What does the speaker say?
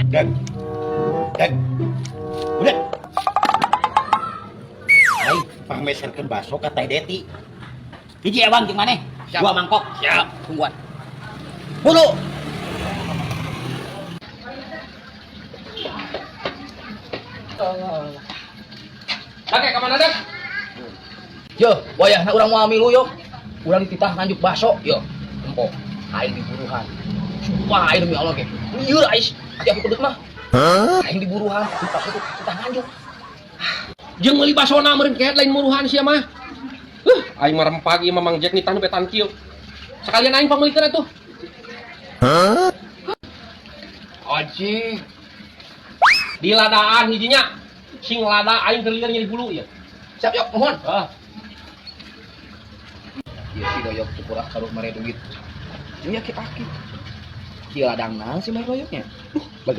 Dag. Dag. Udah. Ay, pangmeserkeun baso ka Teh Deti. Hiji ewang jeung maneh? Siap. 2 mangkok. Siap, tungguan. Hulu. Dake, kemana dek? Yo, wayahna urang mau milu yo. Urang dititah nganjuk baso, yo. Empok, aing diburuhan. Sumpah aing demi Allah ge. Lieur ais, ati aku pedut mah. Aing diburuhan, dititah nganjuk. Jeung meuli basona meureun kehet lain muruhan sia mah. Aing mah rempag ieu Mamang Jack nitah nu betan kieu. Sekalian aing pameulikeun atuh. Aji, Di ladaan hijinya. Sing lada aing keur lieur nyeri bulu ya. siap yo, mohon. Ieu si doyok cukurak saruh mere duit. Jeung ya kita aki. Kieu ladang naon si mere doyoknya? Baget